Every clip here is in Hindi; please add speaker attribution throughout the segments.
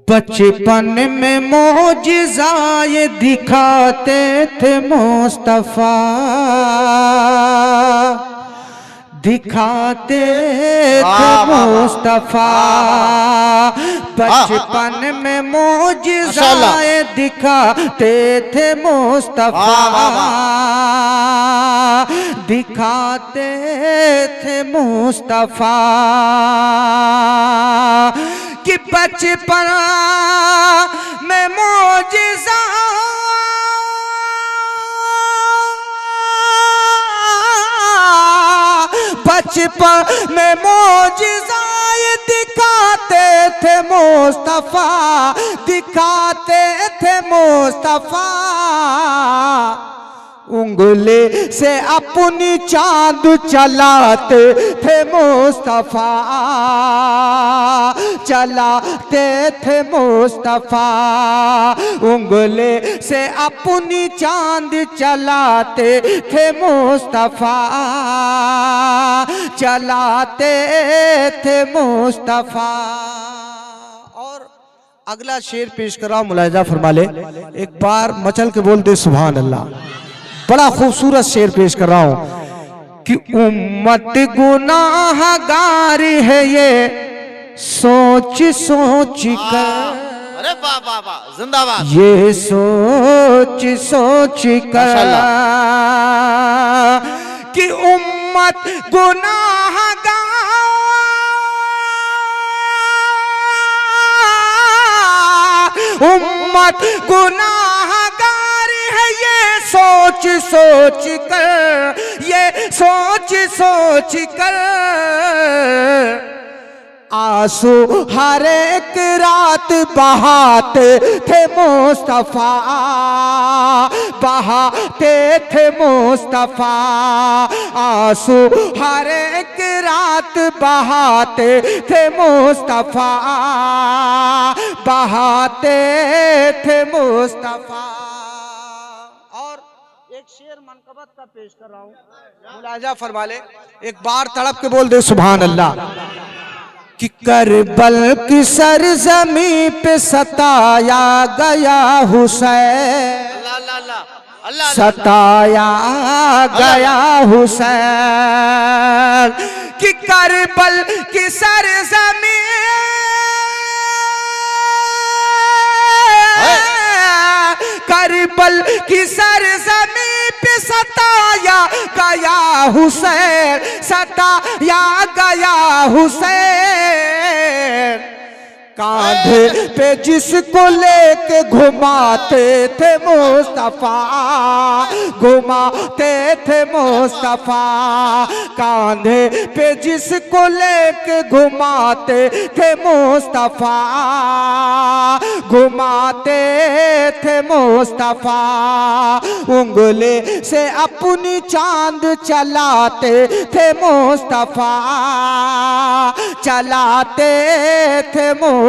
Speaker 1: बचपन में मौजिज़ाए दिखाते थे मुस्तफा, दिखाते थे मुस्तफा। बचपन में मौजिज़ाए दिखाते थे मुस्तफा, दिखाते थे मुस्तफा। कि बचपन में मौजिज़ा बचपन में मौजिज़ाए दिखाते थे मुस्तफा, दिखाते थे मुस्तफा। उंगली से अपनी चांद चलाते थे मुस्तफा, चलाते थे मुस्तफा। उंगली से अपनी चांद चलाते थे मुस्तफा, चलाते थे मुस्तफा। और अगला शेर पेश कर रहा हूं, मुलाहिजा फरमा ले। एक बार मचल के बोल दे सुभान अल्लाह। बड़ा खूबसूरत शेर पेश कर रहा हूं कि उम्मत गुनाहगार है ये सोच सोच कर,
Speaker 2: अरे वाह वाह वाह, जिंदाबाद।
Speaker 1: ये सोच सोच कर कि उम्मत गुनाहगार, उम्मत गुनाहगार है ये सोच सोच कर, ये सोच सोच कर। आंसू हर एक रात बहाते थे मुस्तफा, बहाते थे मुस्तफा। आंसू हर एक रात बहाते थे मुस्तफा, बहाते थे मुस्तफा। और एक शेर मनकबत का पेश कर रहा हूं, मुलाहिजा फरमा ले। एक बार तड़प के बोल दे सुभान अल्लाह। कि करबल की सरजमी पे सताया गया हुसैन, सताया गया हुसैन। कि करबल की सरजमी, करबल की सरजमी पे सताया गया हुसैन, सताया गया हुसैन। कांधे पे जिसको लेके घुमाते थे मुस्तफा, घुमाते थे मुस्तफा। कांधे पे जिसको लेके घुमाते थे मुस्तफा, घुमाते थे मुस्तफा। उंगली से अपनी चांद चलाते थे मुस्तफा, चलाते थे मुस्तफा।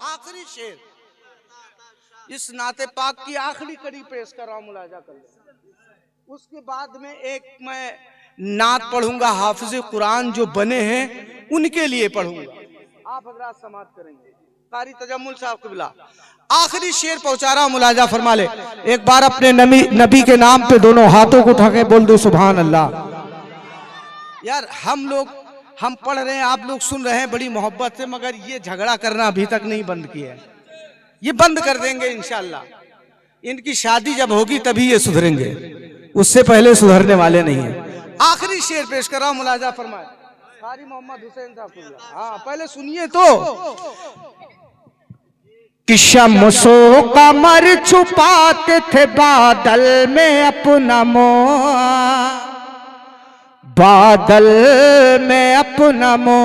Speaker 1: आखिरी शेर इस नाते पाक की आखिरी कड़ी पेश कर रहा हूं, मुलाहिजा कर ले। उसके बाद में एक मैं नात पढ़ूंगा, हाफिज कुरान जो बने हैं उनके लिए पढ़ूंगा। आप हजरात समाअत करेंगे। कारी तजम्मुल साहब क़िबला आखिरी शेर पहुंचा रहा हूं, मुलाहिजा फरमा ले। एक बार अपने नबी के नाम पे दोनों हाथों को उठा के बोल दो सुभान अल्लाह। यार हम पढ़ रहे हैं, आप लोग सुन रहे हैं बड़ी मोहब्बत से, मगर ये झगड़ा करना अभी तक नहीं बंद किया है। ये बंद कर देंगे इंशाअल्लाह। इनकी शादी जब होगी तभी ये सुधरेंगे, उससे पहले सुधरने वाले नहीं है। आखिरी शेर पेश कर रहा हूं, मुलाहिजा फरमाए। कारी मोहम्मद हुसैन साहब, हाँ पहले सुनिए तो। कि शम्सो कमर छुपाते थे बादल में अपना मोह, बादल में अपना मोह।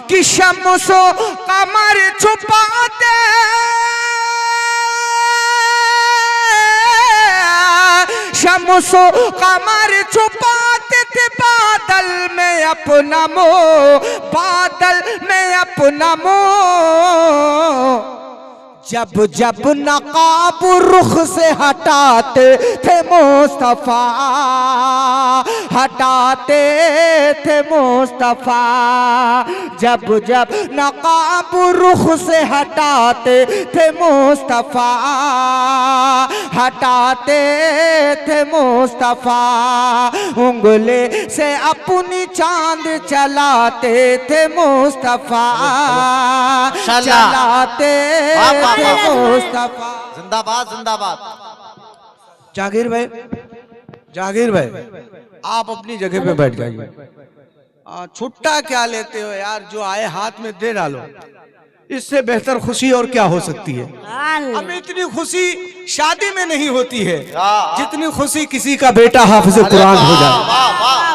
Speaker 1: कि शम्सो कमर छुपाते, शम्सो कमर छुपाते थे बादल में अपना मोह, बादल में अपना मोह। जब जब नकाब रुख से हटाते थे मुस्तफा, हटाते थे मुस्तफा, जब जब नकाब रुख से हटाते थे मुस्तफा, हटाते थे मुस्तफा, उंगली से अपनी चांद चलाते थे मुस्तफा, चलाते थे मुस्तफा।
Speaker 2: जिंदाबाद जिंदाबाद।
Speaker 1: जागीर भाई, जागीर भाई, आप अपनी जगह पे बैठ जाइए। छुट्टा क्या लेते हो यार, जो आए हाथ में दे डालो, इससे बेहतर खुशी और क्या हो सकती है। अब इतनी खुशी शादी में नहीं होती है जितनी खुशी किसी का बेटा हाफिज कुरान हो जाए।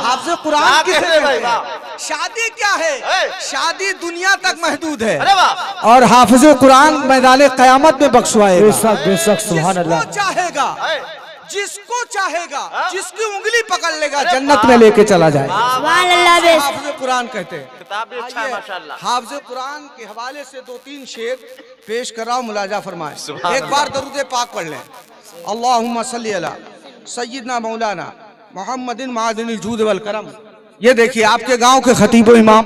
Speaker 1: हाफिज कुरान किसे कहते हैं? शादी क्या है, शादी दुनिया तक महदूद है और हाफिज कुरान मैदान क़यामत में बख्शवाएगा। बेशक बेशक, सुभान अल्लाह। चाहेगा, जिसको चाहेगा, जिसकी उंगली पकड़ लेगा, जन्नत में लेके चला जाए। सुभान अल्लाह। हाफिज कुरान कहते हैं।
Speaker 2: किताब भी अच्छा है माशाअल्लाह।
Speaker 1: हाफिज कुरान के हवाले से 2-3 शेर पेश कराओ, मुलाजा फरमाए। एक बार दरूद पाक पढ़ लें। अल्लाहुम्मा सल्ली अला सय्यिदना मौलाना मुहम्मदिन मादिनिल जूद वल करम। ये देखिए आपके गांव के खतीब व इमाम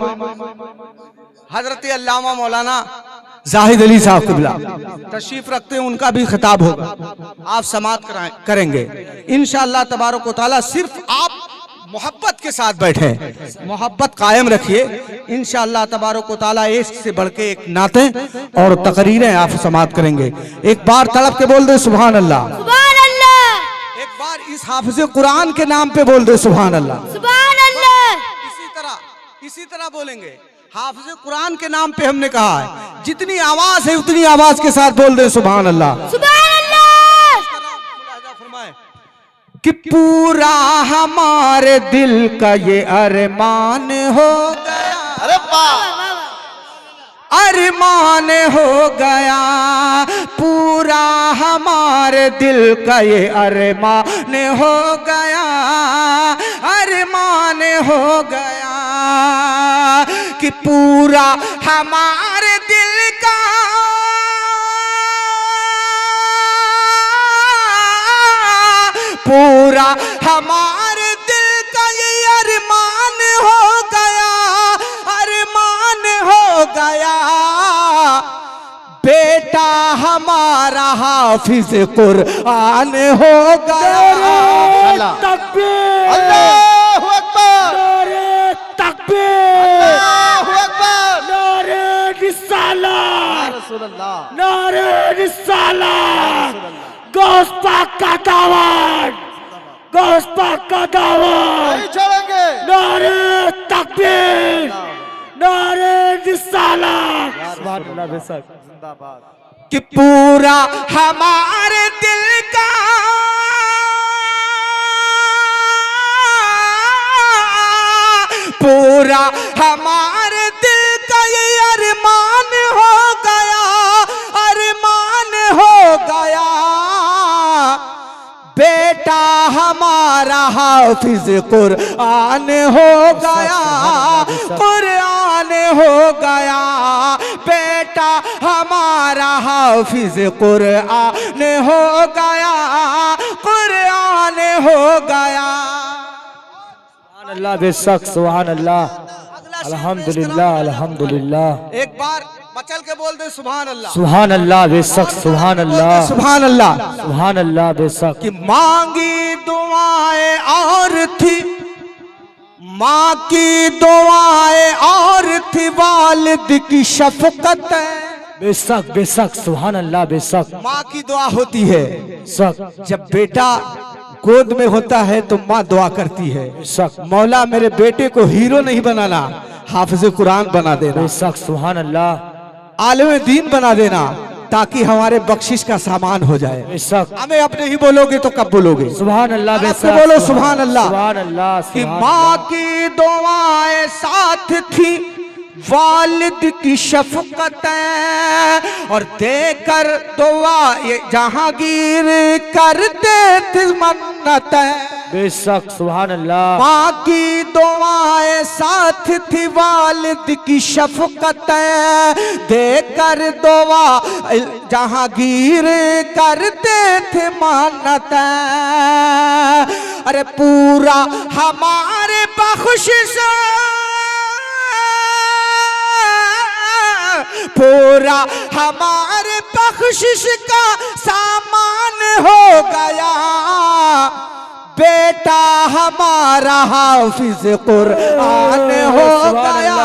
Speaker 1: हजरत अल्लामा मौलाना जाहिद अली साहब क़िबला तशरीफ रखते हैं, उनका भी खिताब होगा, आप समाअत करेंगे इंशाअल्लाह तबारक व तआला। सिर्फ आप मोहब्बत के साथ बैठे, मोहब्बत कायम रखिए इंशाअल्लाह तबारक व तआला। एक से बढ़ के एक नाते और तकरीरें आप समाअत करेंगे। एक बार तड़प के बोल दे सुभान अल्लाह, सुभान अल्लाह। एक बार इस हाफिज कुरान के नाम पे बोल दे सुभान अल्लाह, सुभान अल्लाह। इसी तरह बोलेंगे। हाफिज कुरान के नाम पे हमने कहा है, जितनी आवाज है उतनी आवाज के साथ बोल दे सुभान अल्लाह, सुभान अल्लाह। फरमाए कि पूरा हमारे दिल का ये अरमान हो गया,
Speaker 2: अरे वाह,
Speaker 1: अरमान हो गया, पूरा हमारे दिल का ये अरमान हो गया, अरमान हो गया कि पूरा हमारे दिल का पूरा हमारे दिल का ये अरमान हो गया, अरमान हो गया। बेटा हमारा हाफिज कुरान हो गया। तकबीर,
Speaker 2: अल्लाहु अकबर,
Speaker 1: नारे तकबीर,
Speaker 2: अल्लाहु अकबर,
Speaker 1: नारे रिसालत,
Speaker 2: रसूलुल्लाह,
Speaker 1: नारे रिसालत, गौस पाक का दावत, गौस पाक का दावत,
Speaker 2: नहीं छोड़ेंगे।
Speaker 1: नारे तकबीर, नारे रिसालत,
Speaker 2: सुभान अल्लाह। बेशक जिंदाबाद।
Speaker 1: कि पूरा हमारे दिल का पूरा हमारे दिल का ये अरमान हो गया, अरमान हो गया। बेटा हमारा हाफिज कुरान हो गया, कुरान हो गया। बेटा हमारा हाफिज कुरान हो गया, कुरान हो गया।
Speaker 3: अल्लाह बेशक, सुभान अल्लाह, अल्हम्दुलिल्लाह, अल्हम्दुलिल्लाह।
Speaker 1: एक बार मचल के बोल दे सुभान अल्लाह,
Speaker 3: सुभान अल्लाह बेशक, सुभान अल्लाह,
Speaker 1: सुभान अल्लाह।
Speaker 3: सुभान अल्लाह बेशक।
Speaker 1: कि मांगी दुआएं और थी, माँ की दुआएं और थी, वालिद की शफकत है।
Speaker 3: बेशक बेशक, सुभान अल्लाह बेशक।
Speaker 1: माँ की दुआ होती है,
Speaker 3: बेशक
Speaker 1: जब बेटा गोद में होता है तो माँ दुआ करती है,
Speaker 3: बेशक,
Speaker 1: मौला मेरे बेटे को हीरो नहीं बनाना, हाफिज कुरान बना देना,
Speaker 3: बेशक, सुभान अल्लाह,
Speaker 1: आलिम दीन बना देना, ताकि हमारे बख्शिश का सामान हो जाए।
Speaker 3: बेशक।
Speaker 1: हमें अब नहीं बोलोगे तो कब बोलोगे?
Speaker 3: सुभान अल्लाह बेशक,
Speaker 1: बोलो सुभान अल्लाह।
Speaker 3: सुभान अल्लाह।
Speaker 1: कि माँ की दुआएं साथ थी, वालिद की शफकत और देकर दुआ ये जहांगीर करते थे मन्नत।
Speaker 3: बेशक सुभान अल्लाह।
Speaker 1: माँ की दुआएं साथ थी वालिद की शफकत देकर दुआ जहांगीर करते थे मानत। अरे पूरा हमारे बख्शिश पूरा हमारे बख्शिश का सामान हो गया। बेटा हमारा हाफिज कुरान हो गया।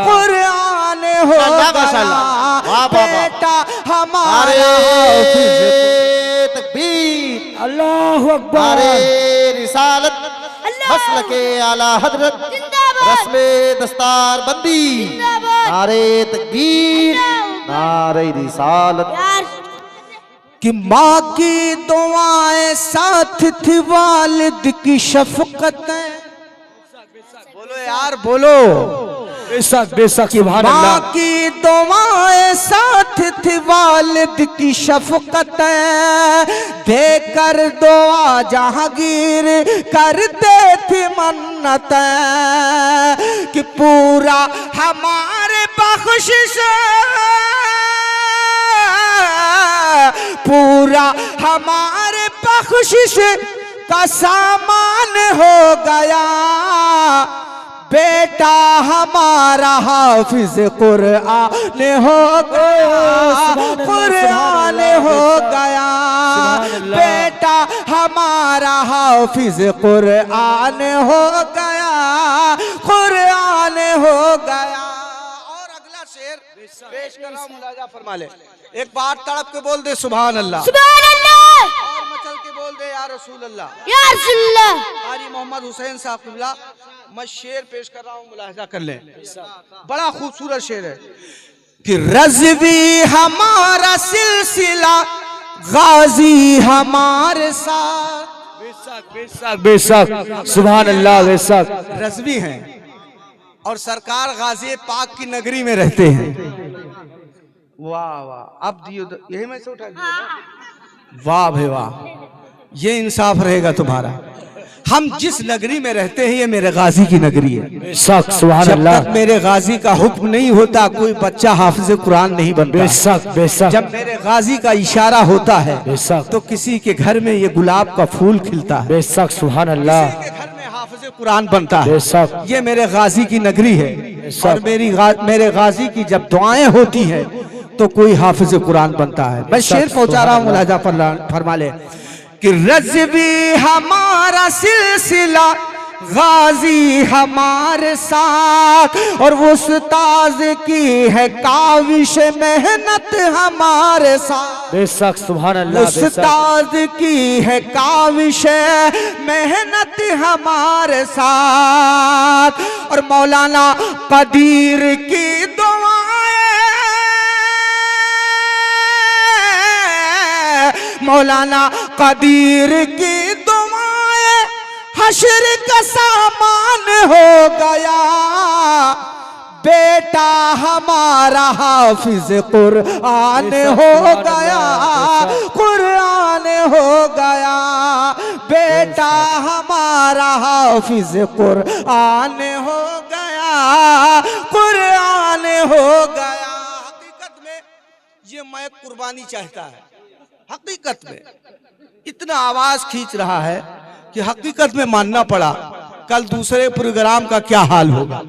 Speaker 1: कुरान हो गया। बेटा हमारा हाफिज
Speaker 2: तकबीर
Speaker 3: अल्लाहु अकबर।
Speaker 2: नारे रिसालत मसल के आला हजरत रस्मे दस्तार बंदी नारे तकबीर नारे रिसालत।
Speaker 1: कि माँ की दुआएं साथ थी वालिद की शफकत। बोलो यार बोलो।
Speaker 3: बेशक बेशक सुभान
Speaker 1: माँ
Speaker 3: अल्लाह।
Speaker 1: की दुआएं साथ थी वालिद की शफकत देकर दुआ जहांगीर करते थे मन्नत। कि पूरा हमारे बख्शिश पूरा हमारे बख्शिश का सामान हो गया। बेटा हमारा हाफिज कुरान हो गया। कुरान हो गया। बेटा हमारा हाफिज कुरान हो गया। कुरान हो गया। और अगला शेर पेश कर रहा हूं, मुलाजा फरमा ले। एक बार तड़प के बोल दे सुभान अल्लाह।
Speaker 4: सुभान अल्लाह।
Speaker 1: और मचल के बोल दे या रसूल अल्लाह।
Speaker 4: या रसूल अल्लाह।
Speaker 1: कारी मोहम्मद हुसैन साहब किबला मैं शेर पेश कर रहा हूँ, मुलाहिजा कर लें। बड़ा खूबसूरत शेर है कि रज़वी हमारा सिलसिला गाजी हमारे साथ।
Speaker 3: बेशक बेशक सुभान अल्लाह। बेशक
Speaker 1: रज़वी हैं और सरकार गाजी पाक की नगरी में रहते हैं। वाह वाह। अब दियो यही में से उठा दियो। वाह भाई वाह, ये इंसाफ रहेगा तुम्हारा। हम जिस नगरी में रहते हैं ये मेरे गाजी की नगरी है।
Speaker 3: बेशक सुभान
Speaker 1: जब
Speaker 3: अल्लाह।
Speaker 1: तक मेरे गाजी का हुक्म नहीं होता कोई बच्चा हाफिज कुरान नहीं बनता।
Speaker 3: बेशक बेशक।
Speaker 1: जब मेरे गाजी का इशारा होता है
Speaker 3: बेशक
Speaker 1: तो किसी के घर में ये गुलाब का फूल खिलता है।
Speaker 3: बेशक सुभान अल्लाह।
Speaker 1: किसी के घर में हाफिज कुरान बनता है।
Speaker 3: बेशक
Speaker 1: ये मेरे गाजी की नगरी है। और मेरे गाजी की जब दुआएं होती है तो कोई हाफिज कुरान बनता है। मैं शेर पहुंचा रहा हूँ, मुलाजा फरमा ले कि रज़वी हमारा सिलसिला गाजी हमारे साथ और उस्ताद की है काविश मेहनत हमारे साथ।
Speaker 3: बेशक सुभान अल्लाह।
Speaker 1: उस्ताद की है काविश मेहनत हमारे साथ और मौलाना कदीर की दुआएं मौलाना कदीर की दुआएं हश्र का सामान हो गया। बेटा हमारा हाफिज कुरान हो गया। कुरान हो गया। बेटा हमारा हाफिज कुरान हो गया। कुरान हो गया। हकीकत में ये मैं कुर्बानी चाहता है। हकीकत में इतना आवाज खींच रहा है कि हकीकत में मानना पड़ा कल दूसरे प्रोग्राम का क्या हाल होगा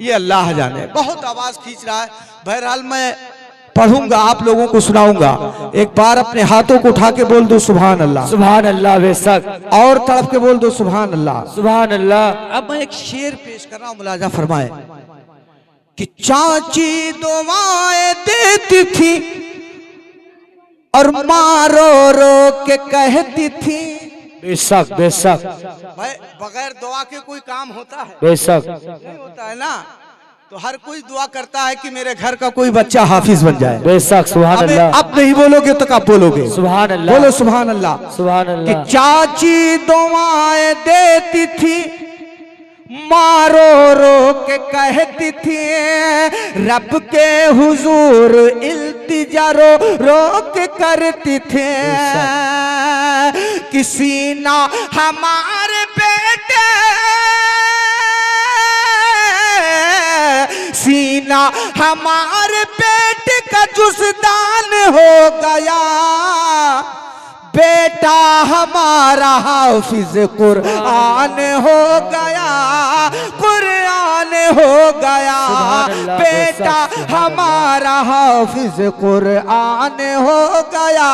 Speaker 1: ये अल्लाह जाने। बहुत आवाज खींच रहा है। बहरहाल मैं पढ़ूंगा, आप लोगों को सुनाऊंगा। एक बार अपने हाथों को उठा के बोल दो सुभान अल्लाह।
Speaker 3: सुभान अल्लाह। बेशक
Speaker 1: और तड़प के बोल दो सुभान अल्लाह।
Speaker 3: सुभान अल्लाह।
Speaker 1: अब मैं एक शेर पेश कर रहा हूं, मुलाजा फरमाए कि चाची दुआएं देती थी और माँ रो रो के कहती थी।
Speaker 3: बेशक बेशक।
Speaker 1: भाई बगैर दुआ के कोई काम होता है?
Speaker 3: बेशक
Speaker 1: नहीं होता है ना। तो हर कोई दुआ करता है कि मेरे घर का कोई बच्चा हाफिज बन जाए।
Speaker 3: बेशक सुभान अल्लाह।
Speaker 1: अब नहीं बोलोगे तो कब बोलोगे?
Speaker 3: सुभान अल्लाह।
Speaker 1: बोलो सुभान अल्लाह।
Speaker 3: सुभान
Speaker 1: कि
Speaker 3: अल्लाह।
Speaker 1: चाची दुआएं देती थी माँ रो रो के कहती थी रब के हुजूर इल्तिजा रो रो के करती थी किसी ना हमारे बेटे सीना हमारे बेटे का जुस्तान हो गया, बेटा हमारा हाफिज कुरान हो गया, कुरान हो गया, बेटा हमारा हाफिज कुरान हो गया,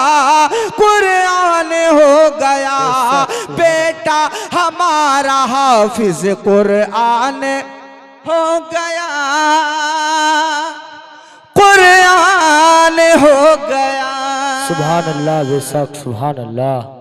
Speaker 1: कुरान हो गया, बेटा हमारा हाफिज कुरान हो गया, कुरान हो गया।
Speaker 3: सुभान अल्लाह बेशक, सुभान अल्लाह।